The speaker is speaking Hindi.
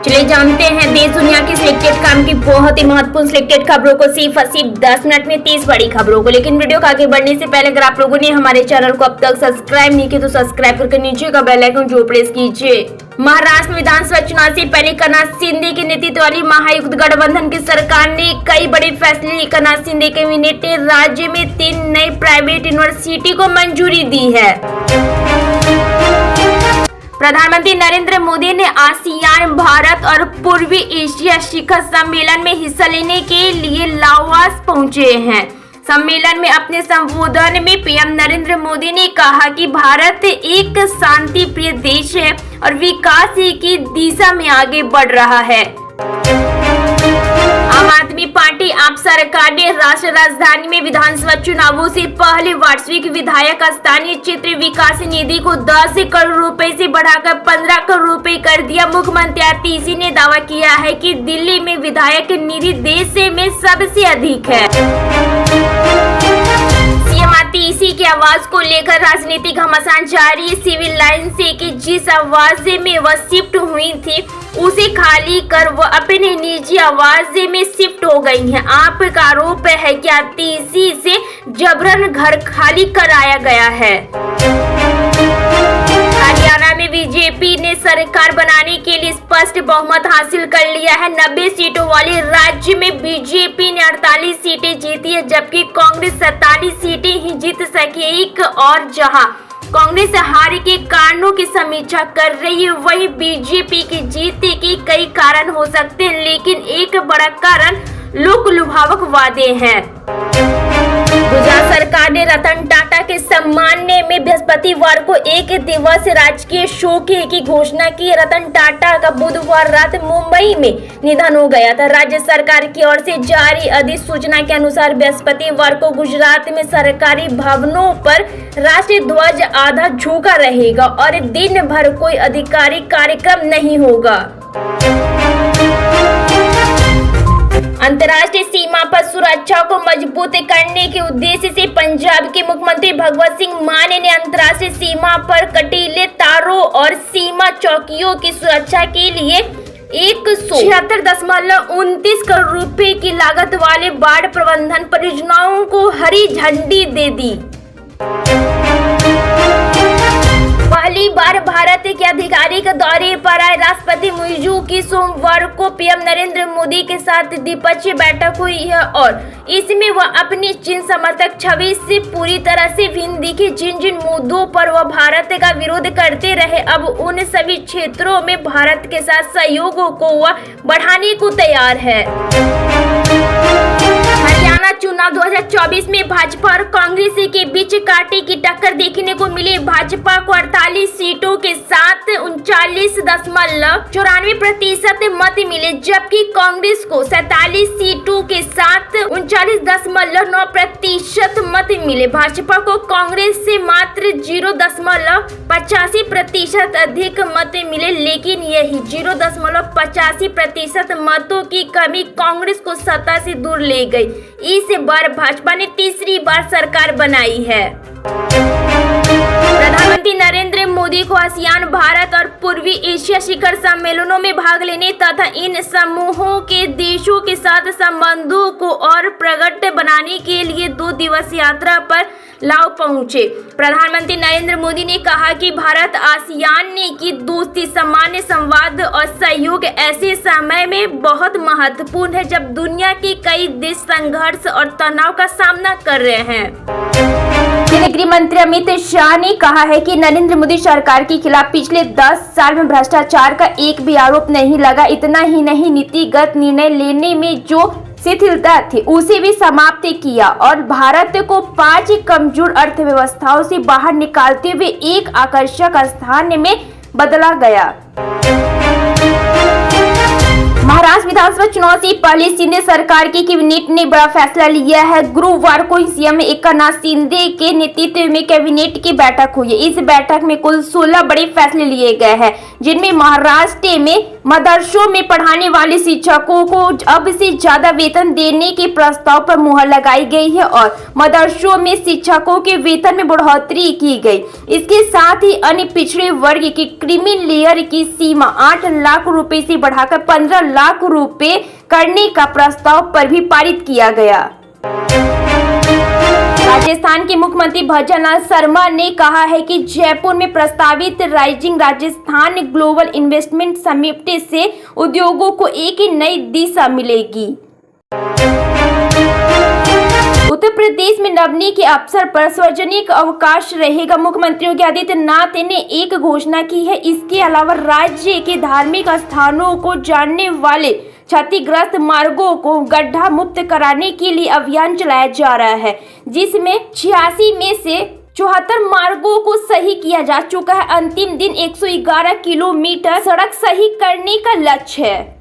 चलिए जानते हैं देश दुनिया की सिलेक्टेड काम की बहुत ही महत्वपूर्ण सिलेक्टेड खबरों को सिर्फ 10 मिनट में 30 बड़ी खबरों को। लेकिन वीडियो को आगे बढ़ने से पहले अगर आप लोगों ने हमारे चैनल को अब तक सब्सक्राइब नहीं किया तो सब्सक्राइब करके नीचे का बेल आइकन जरूर प्रेस कीजिए। महाराष्ट्र विधानसभा चुनाव से पहले एकनाथ शिंदे के नेतृत्व वाली महायुक्त गठबंधन की सरकार ने कई बड़े फैसले लिए। एकनाथ शिंदे कैबिनेट ने राज्य में 3 नई प्राइवेट यूनिवर्सिटी को मंजूरी दी है। प्रधानमंत्री नरेंद्र मोदी ने आसियान भारत और पूर्वी एशिया शिखर सम्मेलन में हिस्सा लेने के लिए लाओस पहुंचे हैं। सम्मेलन में अपने संबोधन में पीएम नरेंद्र मोदी ने कहा कि भारत एक शांति प्रिय देश है और विकास की दिशा में आगे बढ़ रहा है। आम आदमी पार्टी आप सरकार ने राष्ट्रीय राजधानी में विधानसभा चुनावों से पहले वार्षिक विधायक स्थानीय क्षेत्र विकास निधि को 10 करोड़ रुपए से बढ़ाकर 15 करोड़ रुपए कर दिया। मुख्यमंत्री आतिशी ने दावा किया है कि दिल्ली में विधायक निधि देश में सबसे अधिक है। सीएम आतिशी की आवाज को लेकर राजनीतिक घमासान जारी है। सिविल लाइन से कि जिस आवाज में वह शिफ्ट हुई थी उसे खाली कर वो अपने निजी आवाज में शिफ्ट हो गई हैं। आपका आरोप है कि आतिशी से जबरन घर खाली कराया गया है। हरियाणा में बीजेपी ने सरकार बनाने के लिए स्पष्ट बहुमत हासिल कर लिया है। 90 सीटों वाले राज्य में बीजेपी ने 48 सीटें जीती है, जबकि कांग्रेस 47 सीटें ही जीत सकी। और जहां कांग्रेस हार के कारणों की समीक्षा कर रही है, वही बीजेपी की जीत के कई कारण हो सकते हैं, लेकिन एक बड़ा कारण लोक लुभावक वादे हैं। गुजरात सरकार ने रतन टाटा के सम्मान में बृहस्पतिवार को एक दिवसीय राजकीय शोक की घोषणा की। रतन टाटा का बुधवार रात मुंबई में निधन हो गया था। राज्य सरकार की ओर से जारी अधिसूचना के अनुसार बृहस्पतिवार को गुजरात में सरकारी भवनों पर राष्ट्रीय ध्वज आधा झुका रहेगा और दिन भर कोई आधिकारिक कार्यक्रम नहीं होगा। अंतर्राष्ट्रीय सीमा पर सुरक्षा को मजबूत करने के उद्देश्य से पंजाब के मुख्यमंत्री भगवत सिंह मान ने अंतर्राष्ट्रीय सीमा पर कटीले तारों और सीमा चौकियों की सुरक्षा के लिए 176.29 करोड़ रुपए की लागत वाले बाढ़ प्रबंधन परियोजनाओं को हरी झंडी दे दी। पहली बार भारत के आधिकारिक दौरे पर आए राष्ट्रपति मुइज़ू की सोमवार को पीएम नरेंद्र मोदी के साथ द्विपक्षीय बैठक हुई है और इसमें वह अपनी चीन समर्थक छवि से पूरी तरह से भिन्न दिखे। जिन मुद्दों पर वह भारत का विरोध करते रहे, अब उन सभी क्षेत्रों में भारत के साथ सहयोग को वह बढ़ाने को तैयार है। हरियाणा चुनाव 2024 में भाजपा और कांग्रेस के बीच कांटे की टक्कर देखने को मिली। भाजपा को 48 सीटों के साथ 39.94% मत मिले, जबकि कांग्रेस को 47 सीटों के साथ 39.9% मत मिले। भाजपा को कांग्रेस से मात्र 0.85% अधिक मत मिले, लेकिन यही 0.85% मतों की कमी कांग्रेस को सत्ता से दूर ले गई। इस बार भाजपा ने तीसरी बार सरकार बनाई है। प्रधानमंत्री नरेंद्र मोदी को आसियान भारत और पूर्वी एशिया शिखर सम्मेलनों में भाग लेने तथा इन समूहों के देशों के साथ संबंधों को और प्रगाढ़ बनाने के लिए 2 दिवसीय यात्रा पर लाओ पहुंचे। प्रधानमंत्री नरेंद्र मोदी ने कहा कि भारत आसियान की दोस्ती, सामान्य संवाद और सहयोग ऐसे समय में बहुत महत्वपूर्ण है जब दुनिया के कई देश संघर्ष और तनाव का सामना कर रहे हैं। गृह मंत्री अमित शाह ने कहा है कि नरेंद्र मोदी सरकार के खिलाफ पिछले 10 साल में भ्रष्टाचार का एक भी आरोप नहीं लगा। इतना ही नहीं, नीतिगत निर्णय लेने में जो शिथिलता थी उसे भी समाप्त किया और भारत को 5 कमजोर अर्थव्यवस्थाओं से बाहर निकालते हुए एक आकर्षक स्थान में बदला गया। महाराष्ट्र विधानसभा चुनाव से पहले शिंदे सरकार की कैबिनेट ने बड़ा फैसला लिया है। गुरुवार को सीएम एकनाथ शिंदे के नेतृत्व में कैबिनेट की बैठक हुई है। इस बैठक में कुल 16 बड़े फैसले लिए गए हैं, जिनमें महाराष्ट्र में मदरसों में पढ़ाने वाले शिक्षकों को अब से ज्यादा वेतन देने के प्रस्ताव पर मुहर लगाई गई है और मदरसों में शिक्षकों के वेतन में बढ़ोतरी की गई। इसके साथ ही अन्य पिछड़े वर्ग की क्रीमी लेयर की सीमा 8 लाख रुपए से बढ़ाकर 15 लाख रुपए करने का प्रस्ताव पर भी पारित किया गया। राजस्थान के मुख्यमंत्री भजनलाल शर्मा ने कहा है कि जयपुर में प्रस्तावित rising Rajasthan global investment summit से उद्योगों को एक नई दिशा मिलेगी। उत्तर प्रदेश में नवमी के अवसर पर सार्वजनिक अवकाश रहेगा। मुख्यमंत्री योगी आदित्यनाथ ने एक घोषणा की है। इसके अलावा राज्य के धार्मिक स्थानों को जोड़ने वाले क्षतिग्रस्त मार्गों को गड्ढा मुक्त कराने के लिए अभियान चलाया जा रहा है, जिसमें 86 में से 74 मार्गों को सही किया जा चुका है। अंतिम दिन 111 किलोमीटर सड़क सही करने का लक्ष्य है।